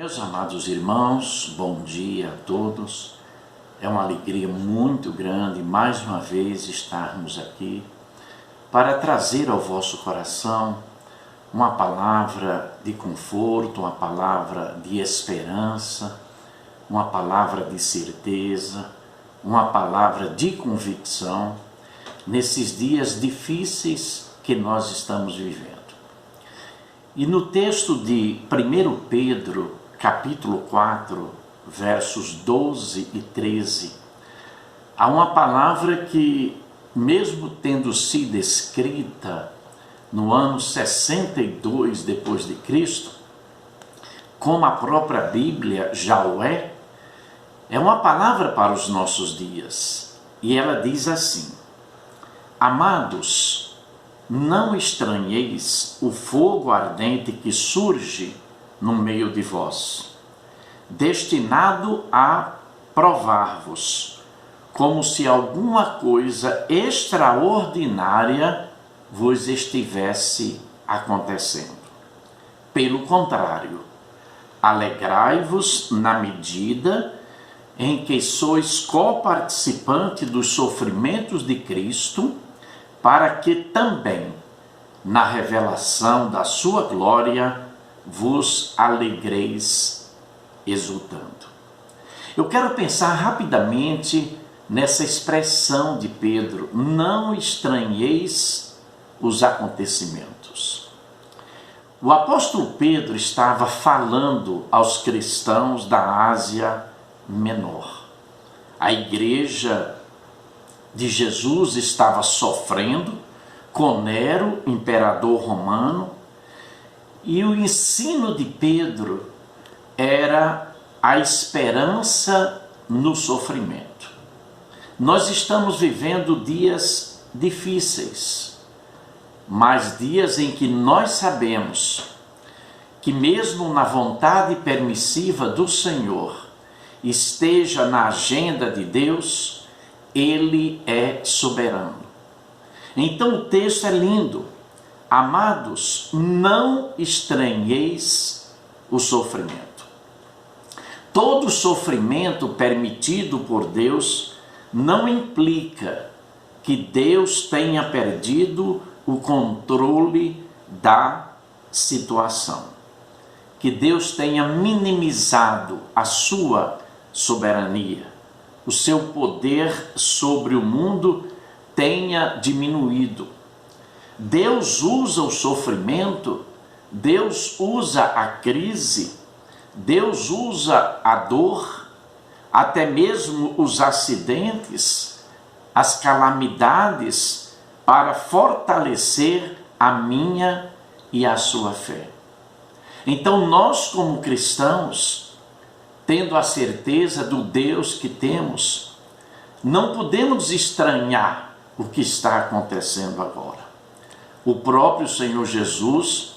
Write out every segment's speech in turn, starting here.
Meus amados irmãos, bom dia a todos. É uma alegria muito grande mais uma vez estarmos aqui para trazer ao vosso coração uma palavra de conforto, uma palavra de esperança, uma palavra de certeza, uma palavra de convicção nesses dias difíceis que nós estamos vivendo. E no texto de 1 Pedro, capítulo 4, versos 12 e 13, há uma palavra que, mesmo tendo sido escrita no ano 62 depois de Cristo, como a própria Bíblia já o é uma palavra para os nossos dias. E ela diz assim: Amados, não estranheis o fogo ardente que surge no meio de vós, destinado a provar-vos, como se alguma coisa extraordinária vos estivesse acontecendo. Pelo contrário, alegrai-vos na medida em que sois coparticipante dos sofrimentos de Cristo, para que também, na revelação da sua glória, vos alegreis exultando. Eu quero pensar rapidamente nessa expressão de Pedro: não estranheis os acontecimentos. O apóstolo Pedro estava falando aos cristãos da Ásia Menor. A igreja de Jesus estava sofrendo com Nero, imperador romano, e o ensino de Pedro era a esperança no sofrimento. Nós estamos vivendo dias difíceis, mas dias em que nós sabemos que mesmo na vontade permissiva do Senhor, esteja na agenda de Deus, Ele é soberano. Então o texto é lindo. Amados, não estranheis o sofrimento. Todo sofrimento permitido por Deus não implica que Deus tenha perdido o controle da situação, que Deus tenha minimizado a sua soberania, o seu poder sobre o mundo tenha diminuído. Deus usa o sofrimento, Deus usa a crise, Deus usa a dor, até mesmo os acidentes, as calamidades, para fortalecer a minha e a sua fé. Então nós, como cristãos, tendo a certeza do Deus que temos, não podemos estranhar o que está acontecendo agora. O próprio Senhor Jesus,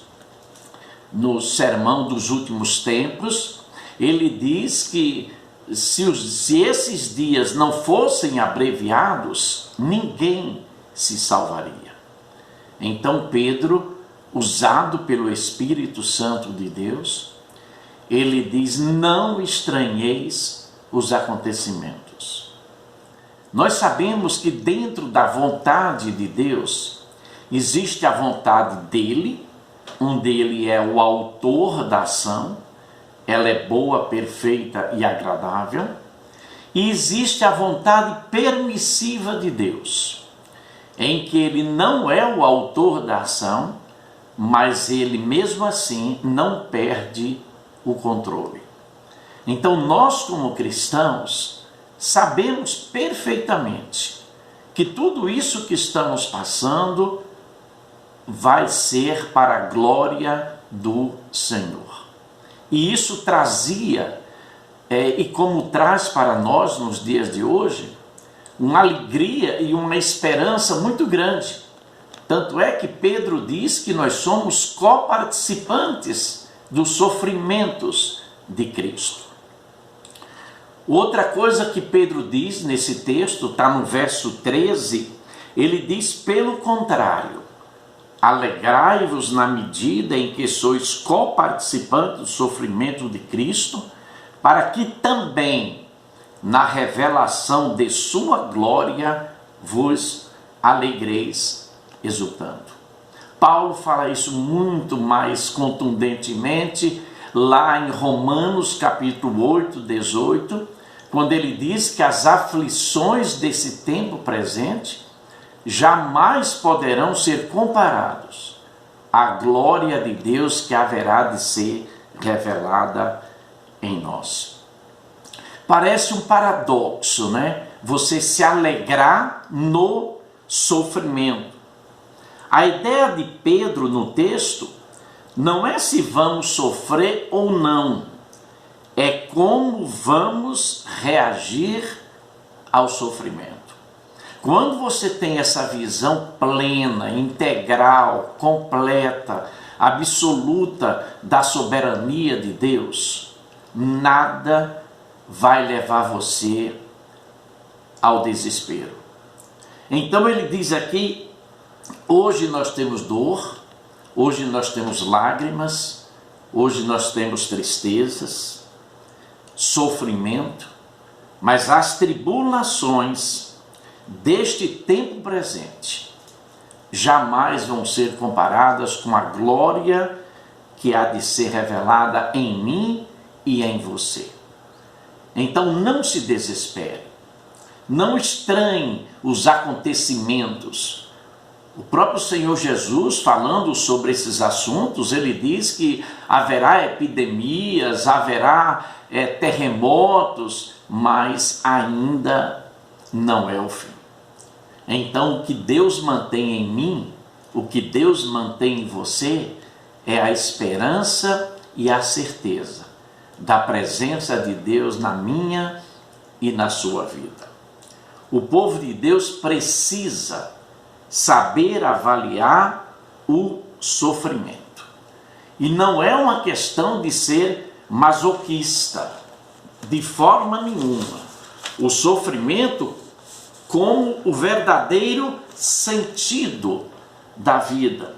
no Sermão dos Últimos Tempos, ele diz que se esses dias não fossem abreviados, ninguém se salvaria. Então Pedro, usado pelo Espírito Santo de Deus, ele diz: não estranheis os acontecimentos. Nós sabemos que dentro da vontade de Deus existe a vontade dele, onde ele é o autor da ação, ela é boa, perfeita e agradável, e existe a vontade permissiva de Deus, em que ele não é o autor da ação, mas ele mesmo assim não perde o controle. Então nós, como cristãos, sabemos perfeitamente que tudo isso que estamos passando vai ser para a glória do Senhor. E isso trazia, e como traz para nós nos dias de hoje, uma alegria e uma esperança muito grande. Tanto é que Pedro diz que nós somos coparticipantes dos sofrimentos de Cristo. Outra coisa que Pedro diz nesse texto, está no verso 13, ele diz: pelo contrário, Alegrai-vos na medida em que sois coparticipantes do sofrimento de Cristo, para que também, na revelação de sua glória, vos alegreis exultando. Paulo fala isso muito mais contundentemente lá em Romanos capítulo 8, 18, quando ele diz que as aflições desse tempo presente jamais poderão ser comparados à glória de Deus que haverá de ser revelada em nós. Parece um paradoxo, né? Você se alegrar no sofrimento. A ideia de Pedro no texto não é se vamos sofrer ou não, é como vamos reagir ao sofrimento. Quando você tem essa visão plena, integral, completa, absoluta da soberania de Deus, nada vai levar você ao desespero. Então ele diz aqui, hoje nós temos dor, hoje nós temos lágrimas, hoje nós temos tristezas, sofrimento, mas as tribulações deste tempo presente jamais vão ser comparadas com a glória que há de ser revelada em mim e em você. Então não se desespere, não estranhe os acontecimentos. O próprio Senhor Jesus, falando sobre esses assuntos, ele diz que haverá epidemias, haverá terremotos, mas ainda não é o fim. Então, o que Deus mantém em mim, o que Deus mantém em você, é a esperança e a certeza da presença de Deus na minha e na sua vida. O povo de Deus precisa saber avaliar o sofrimento. E não é uma questão de ser masoquista, de forma nenhuma. O sofrimento como o verdadeiro sentido da vida.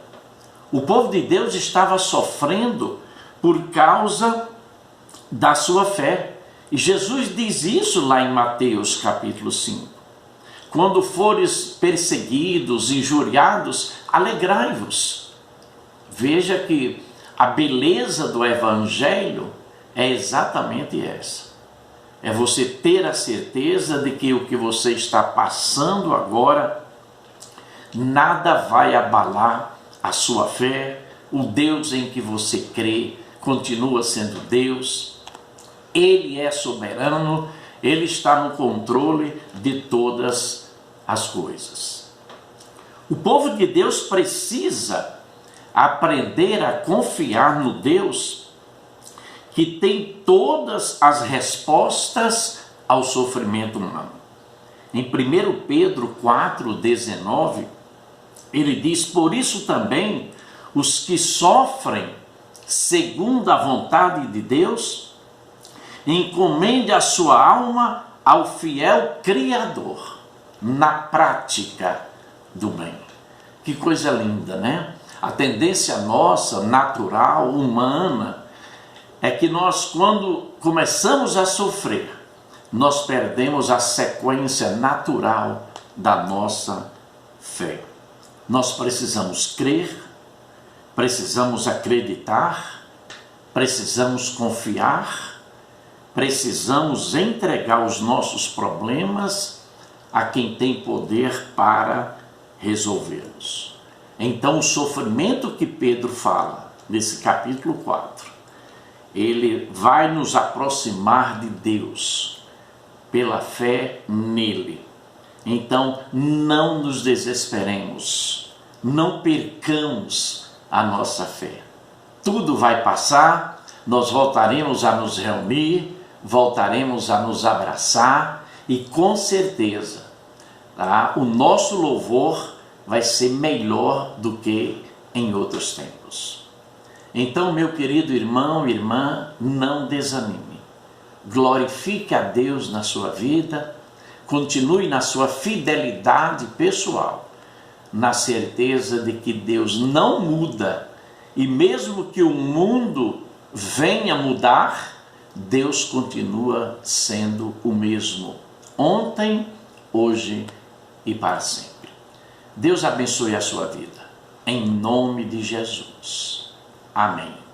O povo de Deus estava sofrendo por causa da sua fé. E Jesus diz isso lá em Mateus capítulo 5. Quando fores perseguidos, injuriados, alegrai-vos. Veja que a beleza do Evangelho é exatamente essa. É você ter a certeza de que o que você está passando agora, nada vai abalar a sua fé. O Deus em que você crê continua sendo Deus. Ele é soberano, Ele está no controle de todas as coisas. O povo de Deus precisa aprender a confiar no Deus que tem todas as respostas ao sofrimento humano. Em 1 Pedro 4,19, ele diz: por isso também os que sofrem segundo a vontade de Deus, encomende a sua alma ao fiel Criador, na prática do bem. Que coisa linda, né? A tendência nossa, natural, humana, é que nós, quando começamos a sofrer, nós perdemos a sequência natural da nossa fé. Nós precisamos crer, precisamos acreditar, precisamos confiar, precisamos entregar os nossos problemas a quem tem poder para resolvê-los. Então, o sofrimento que Pedro fala nesse capítulo 4, ele vai nos aproximar de Deus pela fé nele. Então, não nos desesperemos, não percamos a nossa fé. Tudo vai passar, nós voltaremos a nos reunir, voltaremos a nos abraçar e com certeza, o nosso louvor vai ser melhor do que em outros tempos. Então, meu querido irmão e irmã, não desanime. Glorifique a Deus na sua vida, continue na sua fidelidade pessoal, na certeza de que Deus não muda, e mesmo que o mundo venha mudar, Deus continua sendo o mesmo, ontem, hoje e para sempre. Deus abençoe a sua vida, em nome de Jesus. Amém.